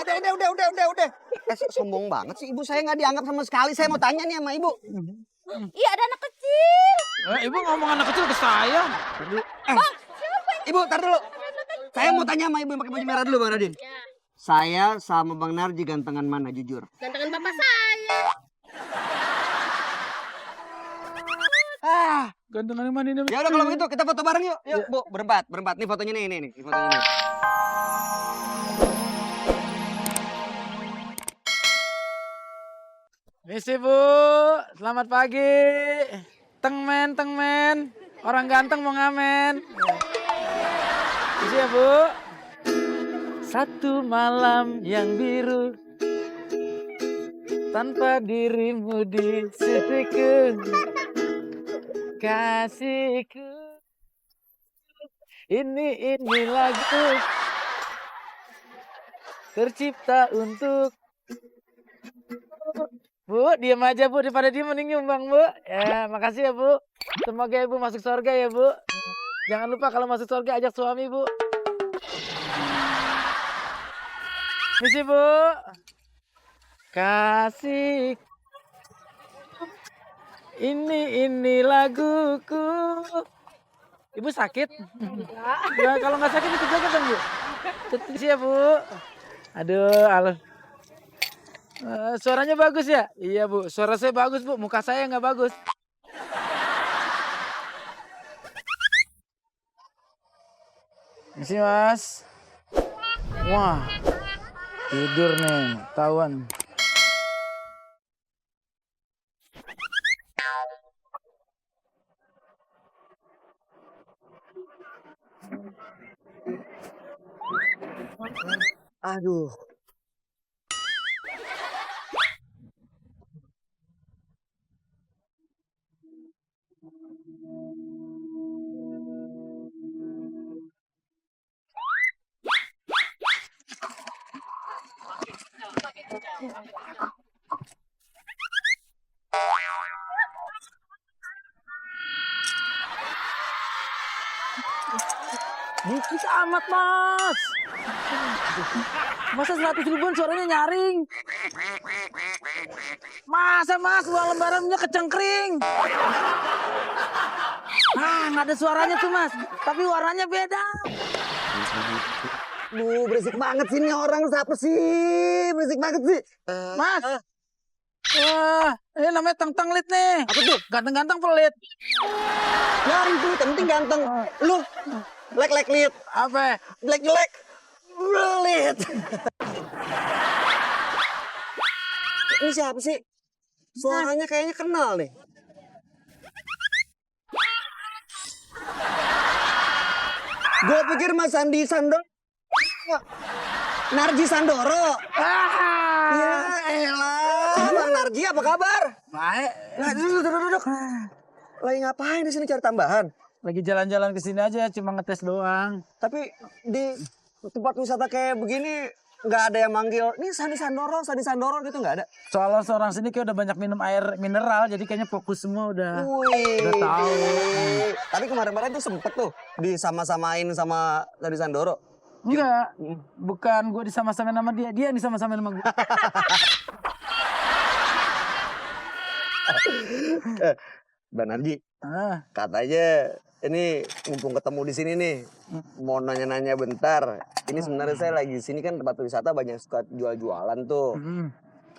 udah. Sombong banget sih ibu, saya nggak dianggap sama sekali. Saya mau tanya nih sama ibu. Iya ada anak kecil. Ibu ngomong anak kecil ke saya. Ibu, tar dulu. Saya mau tanya sama ibu yang pakai baju merah dulu, Bang Radin. Ya. Saya sama Bang Narji gantengan mana jujur? Gantengan bapak saya. Gantengan mana ini? Ya udah kalau begitu kita foto bareng yuk. Yuk, Bu, berempat. Nih fotonya nih, nih fotonya nih. Misi Bu, selamat pagi. Tengmen. Orang ganteng mau ngamen. Misi ya Bu. Satu malam yang biru, tanpa dirimu di sisiku, kasihku. Ini lagu tercipta untuk Bu, diam aja Bu, daripada dia mending nyumbang Bu. Ya, makasih ya Bu. Semoga Ibu masuk surga ya Bu. Jangan lupa kalau masuk surga ajak suami Bu. Misi Bu. Kasih. Ini laguku. Ibu sakit? Enggak. Kalau nggak sakit ikut jaga dong Bu. Misi ya Bu. Aduh, alus. Suaranya bagus ya? Iya Bu, suara saya bagus Bu, muka saya nggak bagus. Misi Mas. Wah, tidur nih, tawan. Aduh. Dikit amat Mas. Masa 100 ribuan suaranya nyaring? Masa Mas uang lembarannya kecengkring? Nggak ada suaranya tuh Mas, tapi warnanya beda. Duh, berisik banget sih ini orang. Siapa sih? Berisik banget sih. Mas. Wah, ini namanya tentang lit nih. Apa tuh? Ganteng-ganteng pelit. Nyari tuh, yang penting ganteng. Lu, lek lit. Apa? Jelek. Belit. Ini siapa sih? Suaranya kayaknya kenal nih. Gue pikir Mas Andi Sandoro. Narji Sandoro. Ya elah, Bang Narji apa kabar? Baik. Nah, duduk. Lagi ngapain di sini cari tambahan? Lagi jalan-jalan ke sini aja, cuma ngetes doang. Tapi di tempat wisata kayak begini nggak ada yang manggil, nih Sandi Sandoro gitu nggak ada? Soalnya seorang sini kayak udah banyak minum air mineral, jadi kayaknya fokus semua udah. Wih. Udah tahu. Tapi kemarin tuh sempet tuh disama-samain sama Sandi Sandoro. Enggak, bukan gue disama-samain sama dia, dia yang disama-samain sama gue. Bang Narji, katanya ini mumpung ketemu di sini nih, mau nanya-nanya bentar. Ini sebenarnya saya lagi di sini kan tempat wisata banyak suka jual-jualan tuh.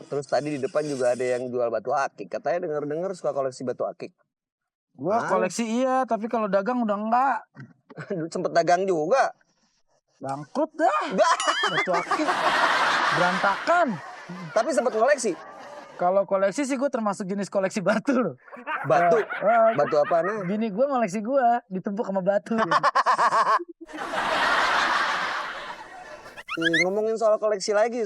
Terus tadi di depan juga ada yang jual batu akik. Katanya denger-denger suka koleksi batu akik. Gua koleksi iya, tapi kalau dagang udah enggak. Sempet dagang juga. Bangkrut dah. Batu akik berantakan. Tapi sempet koleksi. Kalau koleksi sih gue termasuk jenis koleksi batu loh. Batu? Batu apa nih? Bini gue koleksi gue ditumpuk sama batu. Ngomongin soal koleksi lagi,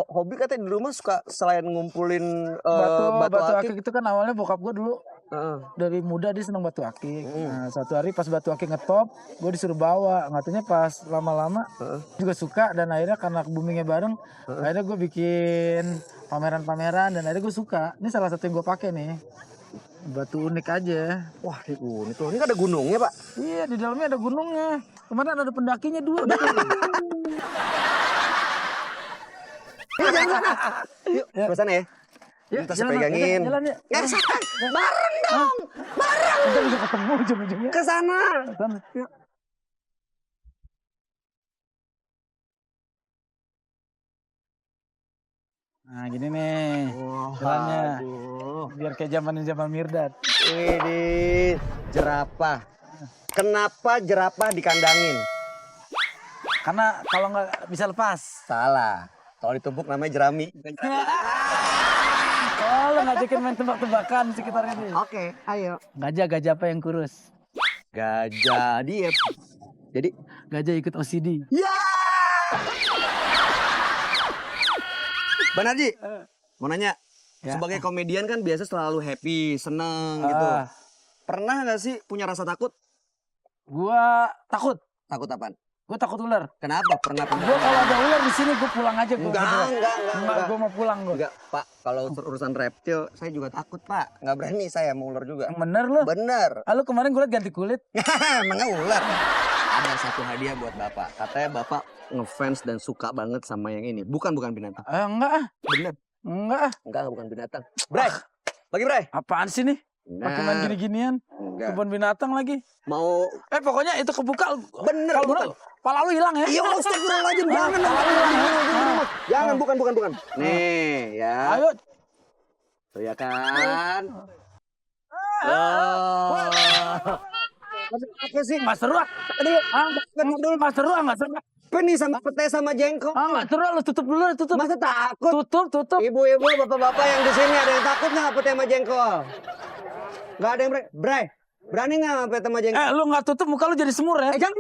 hobi katanya di rumah suka selain ngumpulin batu akik itu kan awalnya bokap gue dulu dari muda dia seneng batu akik. Nah, satu hari pas batu akik ngetop, gue disuruh bawa. Katanya pas lama-lama juga suka dan akhirnya karena boomingnya bareng, akhirnya gue bikin pameran-pameran dan akhirnya gue suka. Ini salah satu yang gue pakai nih. Batu unik aja. Wah, ini unik tuh. Ini kan ada gunungnya, Pak. Iya, di dalamnya ada gunungnya. Kemarin ada pendakinya 2 gitu. jalan. Yuk, Ya. ke sana ya. Yuk, Minta saya jalan, pegangin. jalan, ya. Ya, sana. Bareng dong. Kita bisa ketemu ujung-ujungnya. Ke sana. Sana. Yuk. Nah gini nih Wah, jalannya. aduh. Biar kayak zaman Mirdad. Ini jerapah. Kenapa jerapah dikandangin? Karena kalau nggak bisa lepas. Salah. Kalau ditumpuk namanya jerami. Oh, lo ngajakin main tebak-tebakan sekitar ini. Oke, ayo. Gajah apa yang kurus? Gajah diet. Jadi, Gajah ikut OCD. ya. Bang Narji, mau nanya. Ya. Sebagai komedian kan biasa selalu happy, seneng gitu. Ah, Pernah nggak sih punya rasa takut? gua takut. Takut apaan? Gua takut ular. Kenapa? Pernah punya? Gua kalau ada ular di sini gua pulang aja gua. Enggak. Gua mau pulang gua. Enggak, Pak. Kalau urusan reptil, saya juga takut, Pak. Nggak berani saya mau ular juga. Yang bener lo. Bener. Ah, lu kemarin gua liat ganti kulit. Emangnya ular? Ada satu hadiah buat Bapak. Katanya Bapak ngefans dan suka banget sama yang ini. Bukan binatang. Enggak ah. Bener. Enggak ah. Enggak, bukan binatang. Bray, bagi Bray. Apaan sih nih? Pakai main gini-ginian. Enggak. Kebun binatang lagi. Mau Pokoknya itu kebuka. bener. Kalau Bukan. bener, pala lu hilang ya. Iya, astagfirullahaladzim. Jangan dong. Jangan, bukan. Nih, ya. Ayo. Tuh ya kan. Oh. Apa sih? Nggak seru ah. Aduh, Dulu nggak seru ah, nggak seru. apa nih sama pete sama jengkol? Nggak seru, lu tutup dulu, tutup. Masa takut? Tutup. Ibu-ibu, bapak-bapak yang di sini ada yang takut nggak pete sama jengkol? Nggak ada yang Bray. Berani nggak sama pete sama jengkol? Lu nggak tutup muka lu jadi semur ya. Jangan.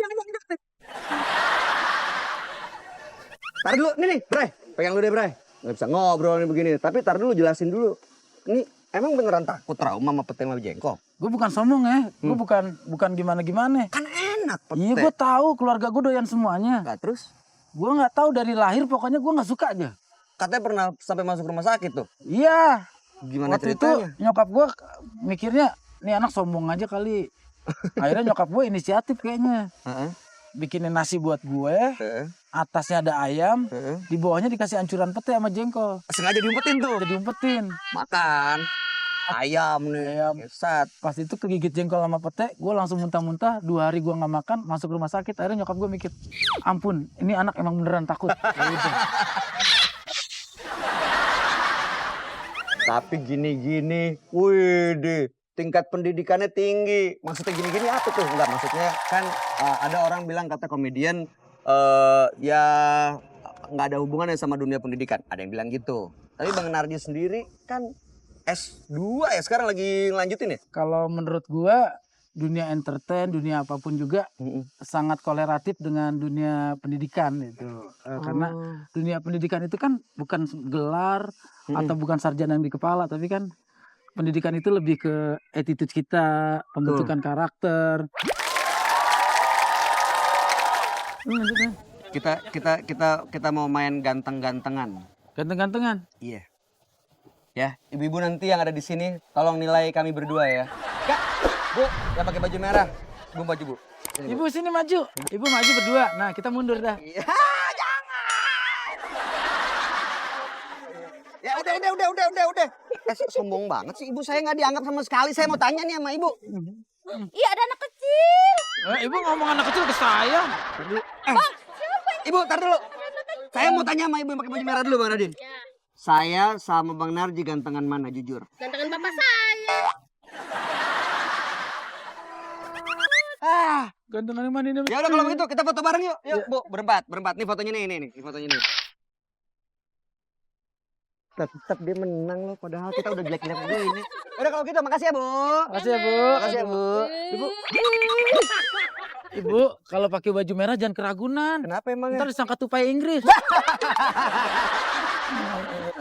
Tar dulu, nih, Bray. Pegang lu deh, Bray. Nggak bisa ngobrol nih begini. Tapi tar dulu, jelasin dulu. Ini emang beneran takut trauma sama pete sama jengkol? Gue bukan sombong ya. Gue bukan gimana-gimana. Kan enak pete. Iya gue tahu keluarga gue doyan semuanya. Nggak, terus? Gue nggak tahu dari lahir pokoknya gue nggak suka aja. Katanya pernah sampai masuk rumah sakit tuh. Iya. Gimana Waktu ceritanya? itu nyokap gue mikirnya nih anak sombong aja kali. Akhirnya nyokap gue inisiatif kayaknya. Heeh. Bikinin nasi buat gue. Heeh. Atasnya ada ayam. Heeh. Di bawahnya dikasih ancuran pete sama jengkol. Sengaja diumpetin tuh. Udah diumpetin. Makan. Ayam nih. Ayam. Kesat. Pas itu kegigit jengkol sama pete, gue langsung muntah-muntah. 2 hari gue nggak makan, masuk rumah sakit. Akhirnya nyokap gue mikir, ampun, ini anak emang beneran takut. Ya udah. Tapi gini-gini, wih deh, tingkat pendidikannya tinggi. Maksudnya gini-gini apa tuh? Enggak, maksudnya kan ada orang bilang kata komedian ya nggak ada hubungannya sama dunia pendidikan. Ada yang bilang gitu. Tapi Bang Narji sendiri kan S2 ya, sekarang lagi ngelanjutin ya? Kalau menurut gue, dunia entertain, dunia apapun juga sangat korelatif dengan dunia pendidikan gitu. Karena dunia pendidikan itu kan bukan gelar atau bukan sarjana yang di kepala, tapi kan pendidikan itu lebih ke attitude kita, pembentukan karakter. Kita mau main ganteng-gantengan. Ganteng-gantengan. Iya. Ya, ibu-ibu nanti yang ada di sini tolong nilai kami berdua ya. Kak, Bu, yang pakai baju merah. Bu, baju Bu. Sini, Bu. Ibu sini maju. Ibu maju berdua. Nah, kita mundur dah. Iya, jangan. Ya udah. Sombong banget sih ibu, saya nggak dianggap sama sekali. Saya mau tanya nih sama ibu. Iya ada anak kecil. Ibu ngomong anak kecil ke saya. Ibu, tar dulu. Saya mau tanya sama ibu yang pakai baju merah dulu, Bang Radin. Ya, Saya sama Bang Narji gantengan mana, jujur? gantengan bapak saya. Gantengan mana ini? Ya udah kalau begitu kita foto bareng yuk. Yuk, Bu, berempat. Nih fotonya nih fotonya nih. Tetap dia menang loh, padahal kita udah jelek-jelek begini. Udah kalau gitu, makasih ya, Bu. Makasih ya, Bu. Makasih ya, Bu. Ibu, Ibu, kalau pakai baju merah jangan keragunan. kenapa emang Ntar disangka tupai Inggris.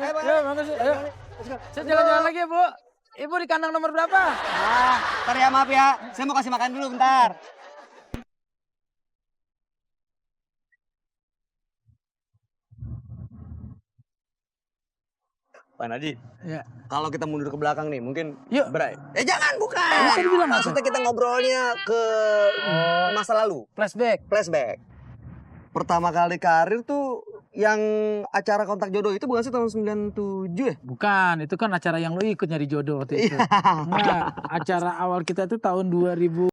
Ya, makasih. Ayo. Saya jalan-jalan lagi ya, Bu. Ibu di kandang nomor berapa? Ntar ya, maaf ya. Saya mau kasih makan dulu bentar. Pak Nadi, Ya. kalau kita mundur ke belakang nih, mungkin Yuk. Bray. Jangan, bukan. Tadi bilang apa? Maksudnya kita ngobrolnya ke masa lalu, Flashback. flashback. Pertama kali karir tuh yang acara kontak jodoh itu bukan sih tahun 97 ya? Bukan, itu kan acara yang lu ikut nyari jodoh waktu itu. Nah, acara awal kita itu tahun 2000.